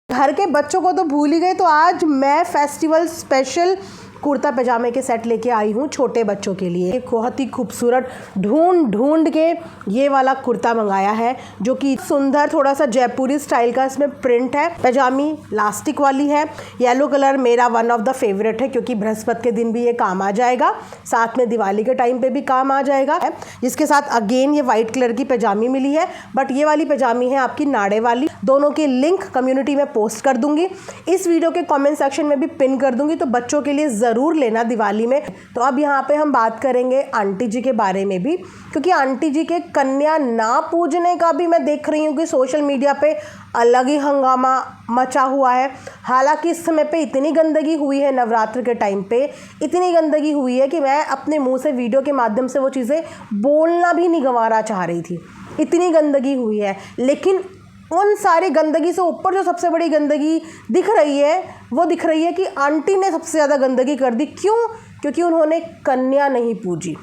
घर के बच्चों को तो भूल ही गए, तो आज मैं फेस्टिवल स्पेशल कुर्ता पजामे के सेट लेके आई हूँ छोटे बच्चों के लिए। एक बहुत ही खूबसूरत ढूंढ के ये वाला कुर्ता मंगाया है, जो कि सुंदर थोड़ा सा जयपुरी स्टाइल का इसमें प्रिंट है। पजामी इलास्टिक वाली है। येलो कलर मेरा वन ऑफ द फेवरेट है, क्योंकि बृहस्पति के दिन भी ये काम आ जाएगा, साथ में दिवाली के टाइम पे भी काम आ जाएगा। जिसके साथ अगेन ये वाइट कलर की पजामी मिली है, बट ये वाली पजामी है आपकी नाड़े वाली। दोनों के लिंक कम्युनिटी में पोस्ट कर दूंगी, इस वीडियो के कमेंट सेक्शन में भी पिन कर दूंगी, तो बच्चों के लिए ज़रूर लेना दिवाली में। तो अब यहाँ पे हम बात करेंगे आंटी जी के बारे में भी, क्योंकि आंटी जी के कन्या ना पूजने का भी मैं देख रही हूँ कि सोशल मीडिया पे अलग ही हंगामा मचा हुआ है। हालांकि इस समय पे इतनी गंदगी हुई है, नवरात्र के टाइम पे इतनी गंदगी हुई है कि मैं अपने मुंह से वीडियो के माध्यम से वो चीज़ें बोलना भी नहीं गंवारा चाह रही थी, इतनी गंदगी हुई है। लेकिन उन सारी गंदगी से ऊपर जो सबसे बड़ी गंदगी दिख रही है, वो दिख रही है कि आंटी ने सबसे ज़्यादा गंदगी कर दी। क्यों? क्योंकि उन्होंने कन्या नहीं पूजी,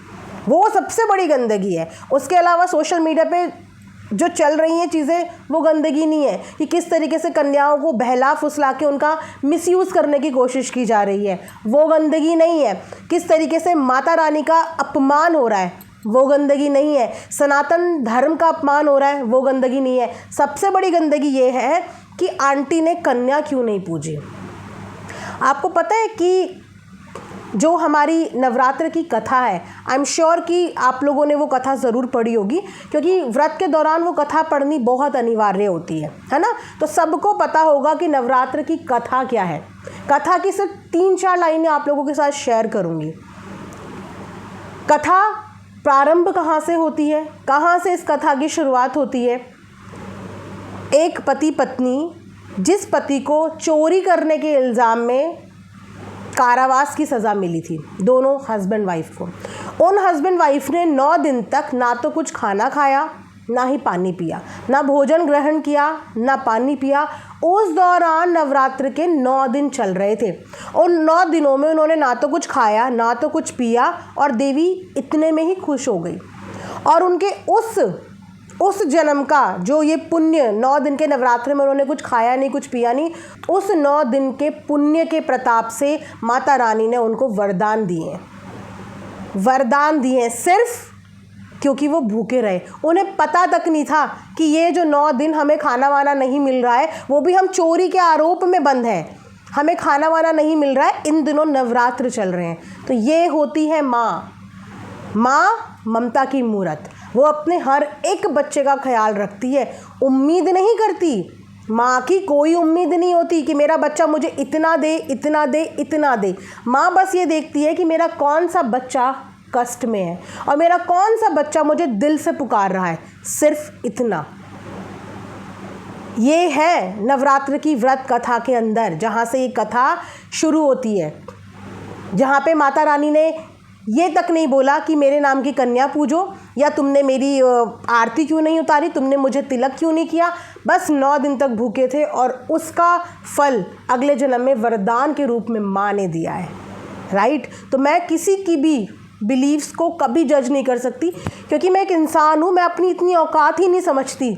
वो सबसे बड़ी गंदगी है। उसके अलावा सोशल मीडिया पे जो चल रही हैं चीज़ें, वो गंदगी नहीं है कि किस तरीके से कन्याओं को बहला फुसला के उनका मिसयूज़ करने की कोशिश की जा रही है, वो गंदगी नहीं है। किस तरीके से माता रानी का अपमान हो रहा है, वो गंदगी नहीं है। सनातन धर्म का अपमान हो रहा है, वो गंदगी नहीं है। सबसे बड़ी गंदगी ये है कि आंटी ने कन्या क्यों नहीं पूजी। आपको पता है कि जो हमारी नवरात्र की कथा है, आई एम श्योर कि आप लोगों ने वो कथा ज़रूर पढ़ी होगी, क्योंकि व्रत के दौरान वो कथा पढ़नी बहुत अनिवार्य होती है ना। तो सबको पता होगा कि नवरात्र की कथा क्या है। कथा की सिर्फ 3-4 लाइनें आप लोगों के साथ शेयर करूँगी। कथा प्रारंभ कहाँ से होती है, कहाँ से इस कथा की शुरुआत होती है। एक पति पत्नी, जिस पति को चोरी करने के इल्ज़ाम में कारावास की सज़ा मिली थी, दोनों हस्बैंड वाइफ को, उन हस्बैंड वाइफ ने 9 दिन तक ना तो कुछ खाना खाया, ना ही पानी पिया, ना भोजन ग्रहण किया, ना पानी पिया। उस दौरान नवरात्र के 9 दिन चल रहे थे। उन 9 दिनों में उन्होंने ना तो कुछ खाया, ना तो कुछ पिया, और देवी इतने में ही खुश हो गई। और उनके उस जन्म का जो ये पुण्य, 9 दिन के नवरात्र में उन्होंने कुछ खाया नहीं, कुछ पिया नहीं, उस 9 दिन के पुण्य के प्रताप से माता रानी ने उनको वरदान दिए, सिर्फ क्योंकि वो भूखे रहे। उन्हें पता तक नहीं था कि ये जो 9 दिन हमें खाना वाना नहीं मिल रहा है, वो भी हम चोरी के आरोप में बंद हैं, हमें खाना वाना नहीं मिल रहा है, इन दिनों नवरात्र चल रहे हैं। तो ये होती है माँ ममता की मूरत। वो अपने हर एक बच्चे का ख्याल रखती है, उम्मीद नहीं करती। माँ की कोई उम्मीद नहीं होती कि मेरा बच्चा मुझे इतना दे, इतना दे, इतना दे। माँ बस ये देखती है कि मेरा कौन सा बच्चा कष्ट में है और मेरा कौन सा बच्चा मुझे दिल से पुकार रहा है, सिर्फ इतना। ये है नवरात्र की व्रत कथा के अंदर, जहाँ से ये कथा शुरू होती है, जहाँ पे माता रानी ने ये तक नहीं बोला कि मेरे नाम की कन्या पूजो, या तुमने मेरी आरती क्यों नहीं उतारी, तुमने मुझे तिलक क्यों नहीं किया। बस 9 दिन तक भूखे थे, और उसका फल अगले जन्म में वरदान के रूप में माँ ने दिया है। राइट? तो मैं किसी की भी बिलीव्स को कभी जज नहीं कर सकती, क्योंकि मैं एक इंसान हूँ। मैं अपनी इतनी औकात ही नहीं समझती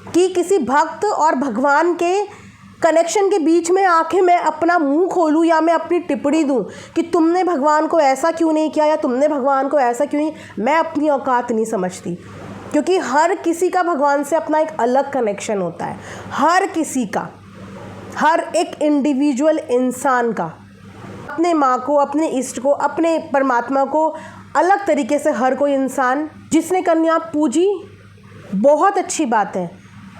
कि किसी भक्त और भगवान के कनेक्शन के बीच में आके मैं अपना मुंह खोलूँ या मैं अपनी टिप्पणी दूँ कि तुमने भगवान को ऐसा क्यों नहीं किया या तुमने भगवान को ऐसा क्यों नहीं। मैं अपनी औकात नहीं समझती, क्योंकि हर किसी का भगवान से अपना एक अलग कनेक्शन होता है। हर किसी का, हर एक इंडिविजुअल इंसान का अपने माँ को, अपने इष्ट को, अपने परमात्मा को अलग तरीके से हर कोई इंसान, जिसने कन्या पूजी बहुत अच्छी बात है,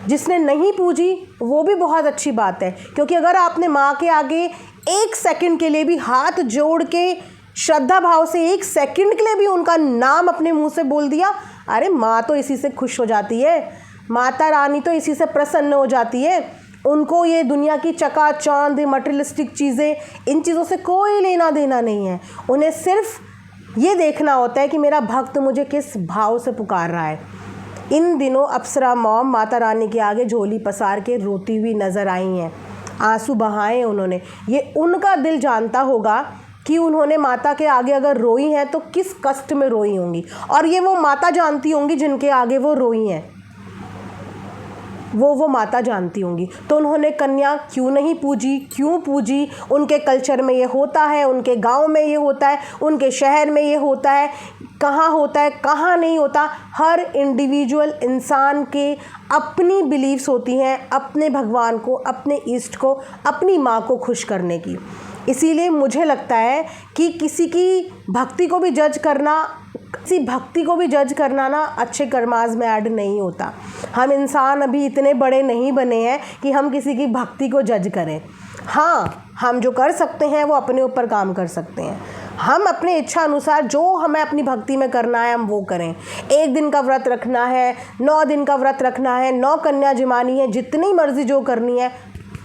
जिसने नहीं पूजी वो भी बहुत अच्छी बात है। क्योंकि अगर आपने माँ के आगे 1 सेकंड के लिए भी हाथ जोड़ के श्रद्धा भाव से 1 सेकंड के लिए भी उनका नाम अपने मुंह से बोल दिया, अरे माँ तो इसी से खुश हो जाती है, माता रानी तो इसी से प्रसन्न हो जाती है। उनको ये दुनिया की चकाचौंध मटेरियलिस्टिक चीज़ें, इन चीज़ों से कोई लेना देना नहीं है। उन्हें सिर्फ ये देखना होता है कि मेरा भक्त मुझे किस भाव से पुकार रहा है। इन दिनों अप्सरा मॉम माता रानी के आगे झोली पसार के रोती हुई नज़र आई हैं, आंसू बहाए उन्होंने। ये उनका दिल जानता होगा कि उन्होंने माता के आगे अगर रोई हैं तो किस कष्ट में रोई होंगी, और ये वो माता जानती होंगी जिनके आगे वो रोई हैं। वो माता जानती होंगी। तो उन्होंने कन्या क्यों नहीं पूजी, क्यों पूजी? उनके कल्चर में ये होता है, उनके गांव में ये होता है, उनके शहर में ये होता है, कहाँ होता है कहाँ नहीं होता। हर इंडिविजुअल इंसान के अपनी बिलीव्स होती हैं, अपने भगवान को, इष्ट इष्ट को, अपनी माँ को खुश करने की। इसीलिए मुझे लगता है कि किसी की भक्ति को भी जज करना ना अच्छे कर्माज में ऐड नहीं होता। हम इंसान अभी इतने बड़े नहीं बने हैं कि हम किसी की भक्ति को जज करें। हाँ, हम जो कर सकते हैं वो अपने ऊपर काम कर सकते हैं। हम अपने इच्छा अनुसार जो हमें अपनी भक्ति में करना है हम वो करें। 1 दिन का व्रत रखना है, 9 दिन का व्रत रखना है, 9 कन्या जिमानी है, जितनी मर्जी जो करनी है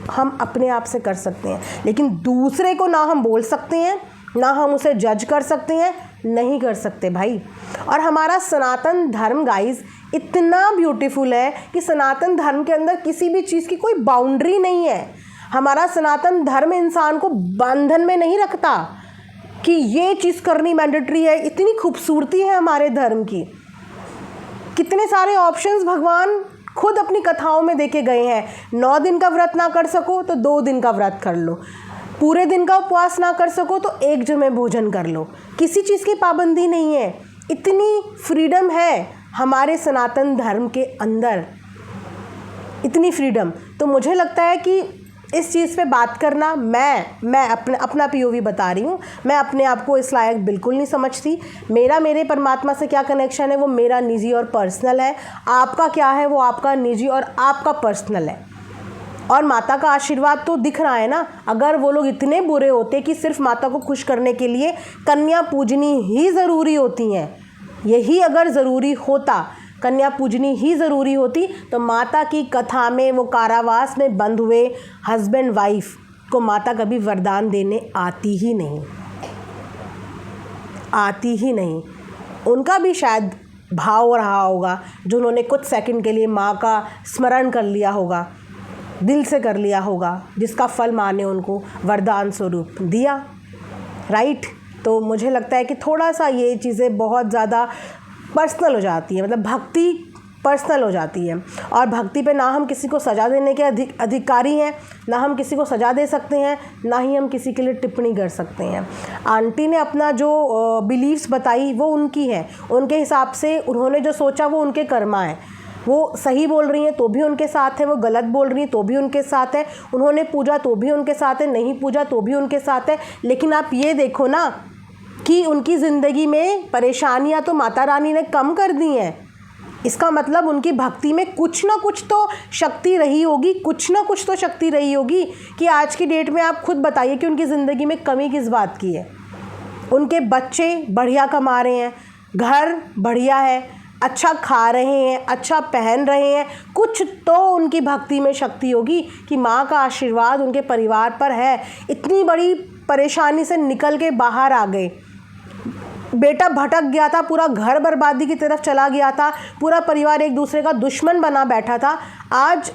हम अपने आप से कर सकते हैं। लेकिन दूसरे को ना हम बोल सकते हैं, ना हम उसे जज कर सकते हैं, नहीं कर सकते भाई। और हमारा सनातन धर्म गाइस इतना ब्यूटीफुल है कि सनातन धर्म के अंदर किसी भी चीज़ की कोई बाउंड्री नहीं है। हमारा सनातन धर्म इंसान को बंधन में नहीं रखता कि ये चीज़ करनी मैंडेटरी है। इतनी खूबसूरती है हमारे धर्म की, कितने सारे ऑप्शंस भगवान खुद अपनी कथाओं में देके गए हैं। 9 दिन का व्रत ना कर सको तो 2 दिन का व्रत कर लो, पूरे दिन का उपवास ना कर सको तो 1 जमे भोजन कर लो। किसी चीज़ की पाबंदी नहीं है। इतनी फ्रीडम है हमारे सनातन धर्म के अंदर, इतनी फ्रीडम। तो मुझे लगता है कि इस चीज़ पे बात करना, मैं अपना POV बता रही हूँ, मैं अपने आप को इस लायक बिल्कुल नहीं समझती। मेरे परमात्मा से क्या कनेक्शन है वो मेरा निजी और पर्सनल है। आपका क्या है वो आपका निजी और आपका पर्सनल है। और माता का आशीर्वाद तो दिख रहा है ना। अगर वो लोग इतने बुरे होते कि सिर्फ माता को खुश करने के लिए कन्या पूजनी ही ज़रूरी होती हैं, यही अगर ज़रूरी होता, कन्या पूजनी ही ज़रूरी होती, तो माता की कथा में वो कारावास में बंद हुए हस्बैंड वाइफ को माता कभी वरदान देने आती ही नहीं। उनका भी शायद भाव रहा होगा जो उन्होंने कुछ सेकंड के लिए माँ का स्मरण कर लिया होगा, दिल से कर लिया होगा, जिसका फल माँ ने उनको वरदान स्वरूप दिया, राइट। तो मुझे लगता है कि थोड़ा सा ये चीज़ें बहुत ज़्यादा पर्सनल हो जाती है, मतलब भक्ति पर्सनल हो जाती है। और भक्ति पे ना हम किसी को सज़ा देने के अधिकारी हैं, ना हम किसी को सज़ा दे सकते हैं, ना ही हम किसी के लिए टिप्पणी कर सकते हैं। आंटी ने अपना जो बिलीव्स बताई वो उनकी है, उनके हिसाब से उन्होंने जो सोचा वो उनके कर्मा है। वो सही बोल रही हैं तो भी उनके साथ है, वो गलत बोल रही हैं तो भी उनके साथ है, उन्होंने पूजा तो भी उनके साथ है, नहीं पूजा तो भी उनके साथ है। लेकिन आप ये देखो ना कि उनकी ज़िंदगी में परेशानियां तो माता रानी ने कम कर दी हैं। इसका मतलब उनकी भक्ति में कुछ ना कुछ तो शक्ति रही होगी, कि आज की डेट में आप खुद बताइए कि उनकी ज़िंदगी में कमी किस बात की है। उनके बच्चे बढ़िया कमा रहे हैं, घर बढ़िया है, अच्छा खा रहे हैं, अच्छा पहन रहे हैं, कुछ तो उनकी भक्ति में शक्ति होगी कि माँ का आशीर्वाद उनके परिवार पर है। इतनी बड़ी परेशानी से निकल के बाहर आ गए, बेटा भटक गया था, पूरा घर बर्बादी की तरफ चला गया था, पूरा परिवार एक दूसरे का दुश्मन बना बैठा था। आज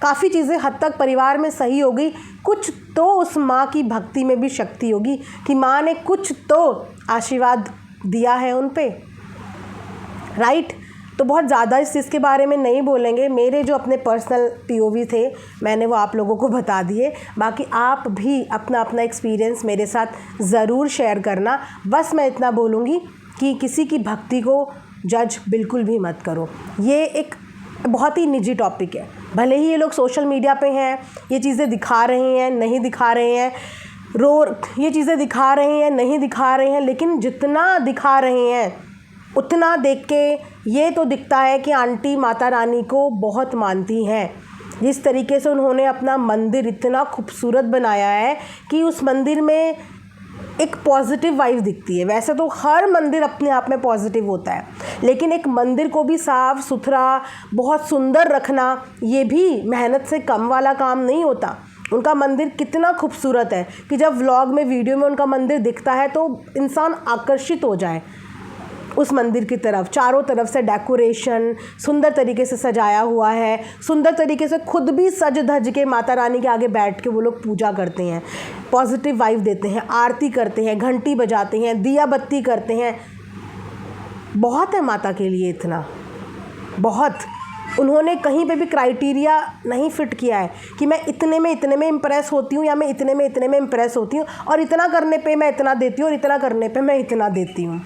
काफ़ी चीज़ें हद तक परिवार में सही हो गई। कुछ तो उस माँ की भक्ति में भी शक्ति होगी कि माँ ने कुछ तो आशीर्वाद दिया है उन पे, राइट। तो बहुत ज़्यादा इस चीज़ के बारे में नहीं बोलेंगे। मेरे जो अपने पर्सनल POV थे मैंने वो आप लोगों को बता दिए। बाकी आप भी अपना एक्सपीरियंस मेरे साथ ज़रूर शेयर करना। बस मैं इतना बोलूँगी कि किसी की भक्ति को जज बिल्कुल भी मत करो। ये एक बहुत ही निजी टॉपिक है। भले ही ये लोग सोशल मीडिया पे हैं, ये चीज़ें दिखा रहे हैं, नहीं दिखा रहे हैं, ये चीज़ें दिखा रहे हैं, नहीं दिखा रहे हैं, लेकिन जितना दिखा रहे हैं उतना देख के ये तो दिखता है कि आंटी माता रानी को बहुत मानती हैं। जिस तरीके से उन्होंने अपना मंदिर इतना खूबसूरत बनाया है कि उस मंदिर में एक पॉजिटिव वाइब दिखती है। वैसे तो हर मंदिर अपने आप में पॉजिटिव होता है, लेकिन एक मंदिर को भी साफ़ सुथरा बहुत सुंदर रखना ये भी मेहनत से कम वाला काम नहीं होता। उनका मंदिर कितना खूबसूरत है कि जब व्लॉग में, वीडियो में उनका मंदिर दिखता है तो इंसान आकर्षित हो जाए उस मंदिर की तरफ। चारों तरफ से डेकोरेशन सुंदर तरीके से सजाया हुआ है, सुंदर तरीके से खुद भी सज धज के माता रानी के आगे बैठ के वो लोग पूजा करते हैं, पॉजिटिव वाइब देते हैं, आरती करते हैं, घंटी बजाते हैं, दिया बत्ती करते हैं। बहुत है माता के लिए, इतना बहुत। उन्होंने कहीं पे भी क्राइटेरिया नहीं फिट किया है कि मैं इतने में इम्प्रेस होती हूँ या मैं इतने में इम्प्रेस होती हूँ और इतना करने पे मैं इतना देती हूँ और इतना करने पे मैं इतना देती हूँ।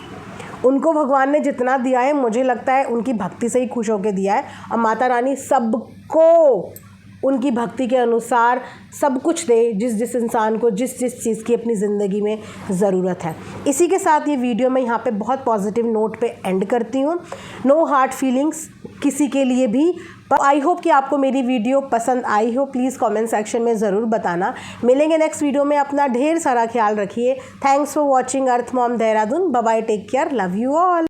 उनको भगवान ने जितना दिया है मुझे लगता है उनकी भक्ति से ही खुश होकर दिया है, और माता रानी सबको उनकी भक्ति के अनुसार सब कुछ दे, जिस जिस इंसान को जिस जिस चीज़ की अपनी ज़िंदगी में ज़रूरत है। इसी के साथ ये वीडियो मैं यहाँ पे बहुत पॉजिटिव नोट पे एंड करती हूँ। नो हार्ड फीलिंग्स किसी के लिए भी। पर आई होप कि आपको मेरी वीडियो पसंद आई हो। प्लीज़ कमेंट सेक्शन में ज़रूर बताना। मिलेंगे नेक्स्ट वीडियो में। अपना ढेर सारा ख्याल रखिए। Thanks for watching Earth Mom Dehradun. Bye bye, take care, love you all.